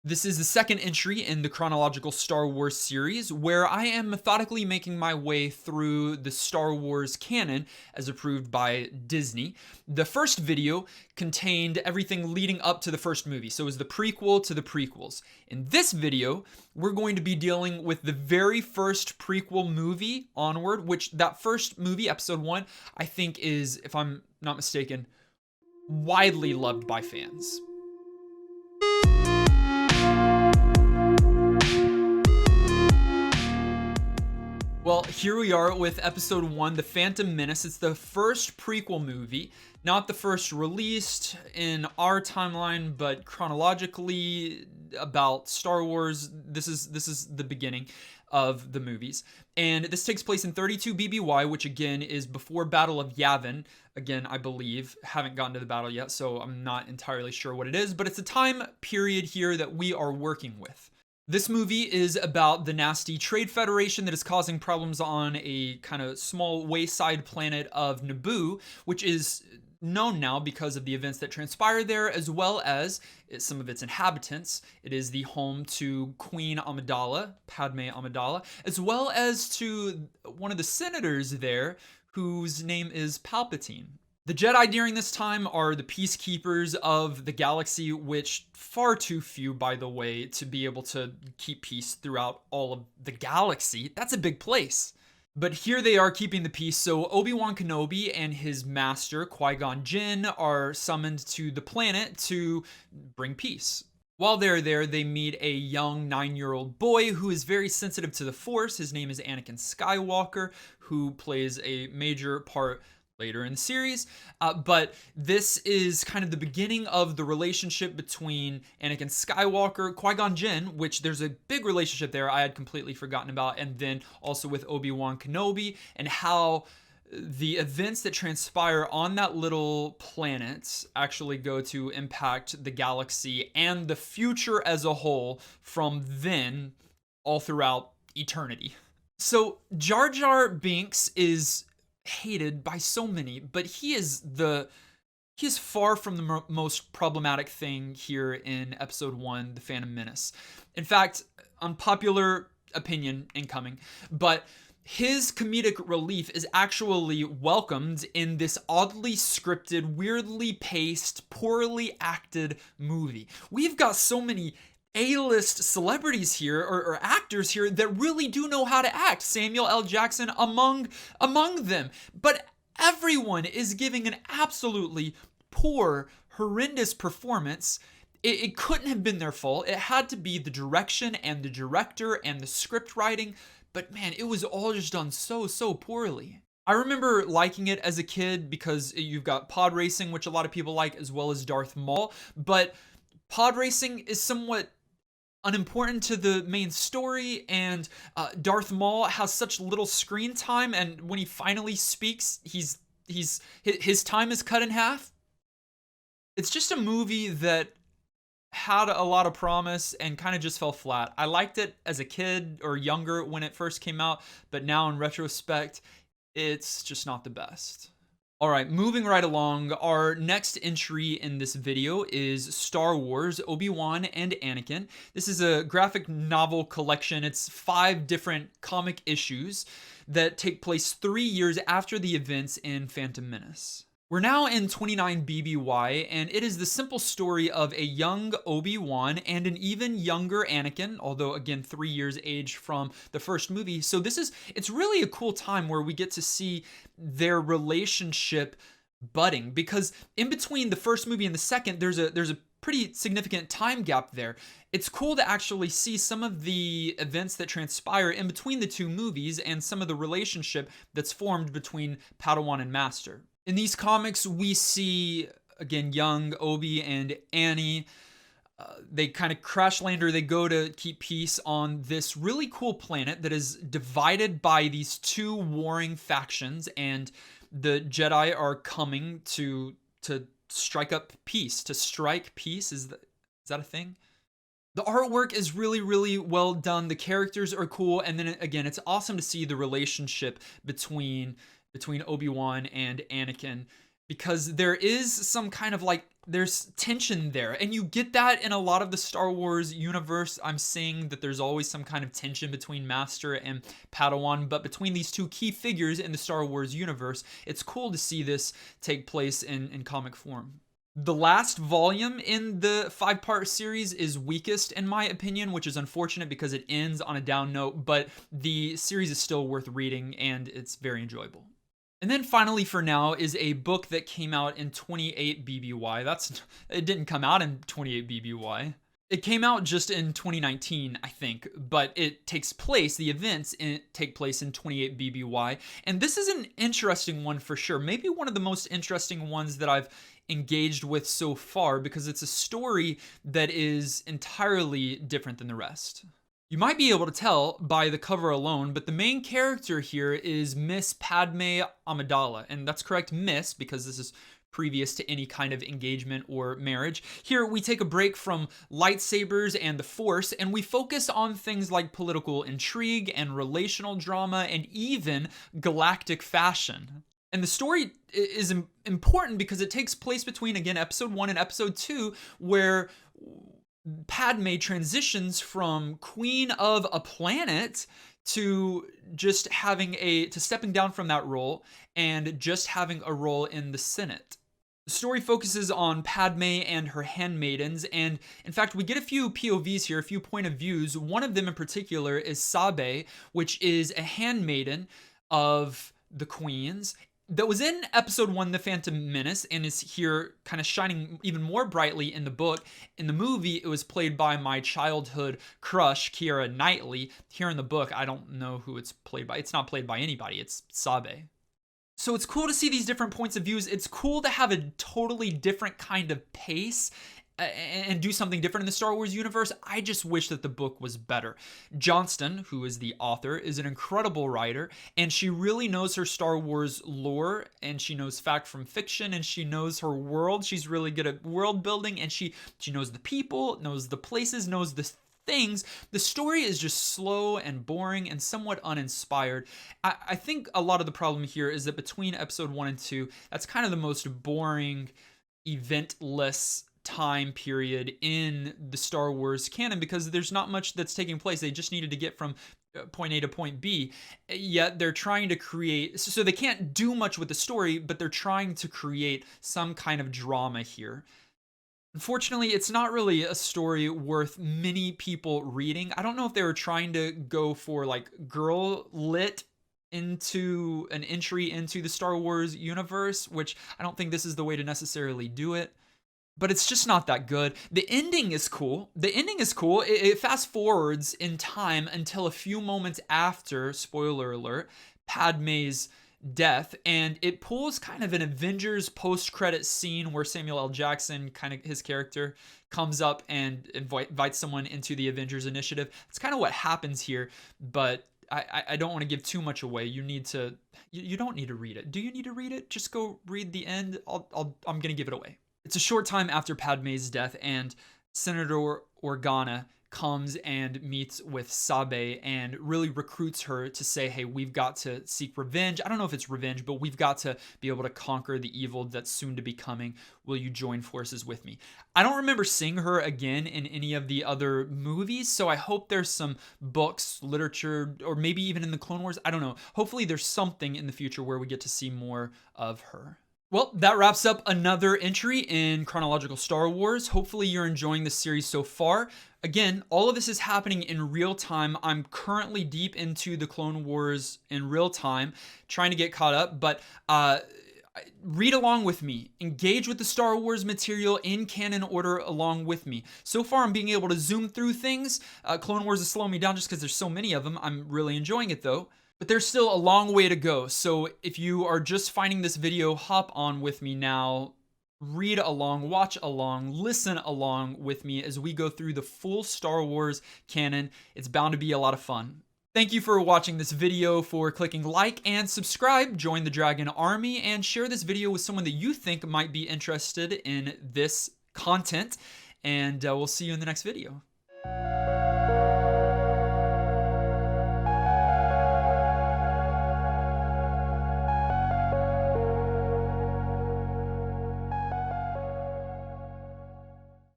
This is the second entry in the chronological Star Wars series, where I am methodically making my way through the Star Wars canon as approved by Disney. The first video contained everything leading up to the first movie, so it was the prequel to the prequels. In this video, we're going to be dealing with the very first prequel movie onward, which that first movie, episode 1, I think is, if I'm not mistaken, widely loved by fans. Well, here we are with episode 1, The Phantom Menace. It's the first prequel movie, not the first released in our timeline, but chronologically about Star Wars. This is the beginning of the movies. And this takes place in 32 BBY, which again is before Battle of Yavin. Again, I believe. Haven't gotten to the battle yet, so I'm not entirely sure what it is, but it's a time period here that we are working with. This movie is about the nasty Trade Federation that is causing problems on a kind of small wayside planet of Naboo, which is known now because of the events that transpire there, as well as some of its inhabitants. It is the home to Queen Amidala, Padmé Amidala, as well as to one of the senators there, whose name is Palpatine. The Jedi during this time are the peacekeepers of the galaxy, which far too few, by the way, to be able to keep peace throughout all of the galaxy. That's a big place. But here they are keeping the peace, so Obi-Wan Kenobi and his master, Qui-Gon Jinn, are summoned to the planet to bring peace. While they're there, they meet a young 9-year-old boy who is very sensitive to the Force. His name is Anakin Skywalker, who plays a major part later in the series, but this is kind of the beginning of the relationship between Anakin Skywalker, Qui-Gon Jinn, which there's a big relationship there I had completely forgotten about, and then also with Obi-Wan Kenobi, and how the events that transpire on that little planet actually go to impact the galaxy and the future as a whole from then all throughout eternity. So Jar Jar Binks is hated by so many, but he is far from the most problematic thing here in episode 1, The Phantom Menace. In fact, unpopular opinion incoming, but his comedic relief is actually welcomed in this oddly scripted, weirdly paced, poorly acted movie. We've got so many A-list celebrities here, or actors here, that really do know how to act. Samuel L. Jackson among them. But everyone is giving an absolutely poor, horrendous performance. It couldn't have been their fault. It had to be the direction and the director and the script writing. But man, it was all just done so poorly. I remember liking it as a kid because you've got pod racing, which a lot of people like, as well as Darth Maul. But pod racing is somewhat unimportant to the main story, and Darth Maul has such little screen time, and when he finally speaks, his time is cut in half. It's just a movie that had a lot of promise and kind of just fell flat. I liked it as a kid or younger when it first came out, but now in retrospect, it's just not the best. All right, moving right along, our next entry in this video is Star Wars, Obi-Wan and Anakin. This is a graphic novel collection. It's 5 different comic issues that take place 3 years after the events in Phantom Menace. We're now in 29 BBY, and it is the simple story of a young Obi-Wan and an even younger Anakin, although again 3 years age from the first movie. So it's really a cool time where we get to see their relationship budding, because in between the first movie and the second, there's a pretty significant time gap there. It's cool to actually see some of the events that transpire in between the 2 movies and some of the relationship that's formed between Padawan and Master. In these comics, we see, again, young Obi and Annie. They kind of crash land, or they go to keep peace on this really cool planet that is divided by these 2 warring factions, and the Jedi are coming to strike up peace. To strike peace, is that a thing? The artwork is really well done. The characters are cool, and then again, it's awesome to see the relationship between Obi-Wan and Anakin, because there is some kind of like there's tension there, and you get that in a lot of the Star Wars universe. I'm seeing that there's always some kind of tension between Master and Padawan, but between these two key figures in the Star Wars universe, it's cool to see this take place in comic form. The last volume in the 5-part series is weakest in my opinion, which is unfortunate because it ends on a down note, but the series is still worth reading and it's very enjoyable. And then finally for now is a book that came out in 28 BBY. It didn't come out in 28 BBY. It came out just in 2019, I think, but the events take place in 28 BBY. And this is an interesting one for sure. Maybe one of the most interesting ones that I've engaged with so far because it's a story that is entirely different than the rest. You might be able to tell by the cover alone, but the main character here is Miss Padmé Amidala. And that's correct, Miss, because this is previous to any kind of engagement or marriage. Here we take a break from lightsabers and the Force, and we focus on things like political intrigue and relational drama and even galactic fashion. And the story is important because it takes place between, again, episode 1 and episode 2, where Padmé transitions from queen of a planet to just stepping down from that role and just having a role in the Senate. The story focuses on Padmé and her handmaidens, and in fact, we get a few POVs here, a few point of views. One of them in particular is Sabe, which is a handmaiden of the queen's, that was in episode 1, The Phantom Menace, and is here kind of shining even more brightly in the book. In the movie, it was played by my childhood crush, Keira Knightley. Here in the book, I don't know who it's played by. It's not played by anybody. It's Sabe. So it's cool to see these different points of views. It's cool to have a totally different kind of pace and do something different in the Star Wars universe. I just wish that the book was better. Johnston, who is the author, is an incredible writer, and she really knows her Star Wars lore, and she knows fact from fiction, and she knows her world. She's really good at world building, and she knows the people, knows the places, knows the things. The story is just slow and boring and somewhat uninspired. I think a lot of the problem here is that between episode 1 and 2, that's kind of the most boring, eventless time period in the Star Wars canon because there's not much that's taking place. They just needed to get from point A to point B, yet they're trying to create, so they can't do much with the story, but they're trying to create some kind of drama here. Unfortunately, it's not really a story worth many people reading. I don't know if they were trying to go for like girl lit into an entry into the Star Wars universe, which I don't think this is the way to necessarily do it. But it's just not that good. The ending is cool. It fast forwards in time until a few moments after, spoiler alert, Padmé's death, and it pulls kind of an Avengers post-credit scene where Samuel L. Jackson, kind of his character, comes up and invites someone into the Avengers initiative. It's kind of what happens here, but I don't want to give too much away. You don't need to read it. Do you need to read it? Just go read the end. I'm gonna give it away. It's a short time after Padmé's death, and Senator Organa comes and meets with Sabe and really recruits her to say, hey, we've got to seek revenge. I don't know if it's revenge, but we've got to be able to conquer the evil that's soon to be coming. Will you join forces with me? I don't remember seeing her again in any of the other movies, so I hope there's some books, literature, or maybe even in the Clone Wars. I don't know. Hopefully there's something in the future where we get to see more of her. Well, that wraps up another entry in Chronological Star Wars. Hopefully you're enjoying this series so far. Again, all of this is happening in real time. I'm currently deep into the Clone Wars in real time, trying to get caught up, but read along with me. Engage with the Star Wars material in canon order along with me. So far, I'm being able to zoom through things. Clone Wars is slowing me down just because there's so many of them. I'm really enjoying it though. But there's still a long way to go. So if you are just finding this video, hop on with me now. Read along, watch along, listen along with me as we go through the full Star Wars canon. It's bound to be a lot of fun. Thank you for watching this video, for clicking like and subscribe, join the Dragon Army, and share this video with someone that you think might be interested in this content. And we'll see you in the next video.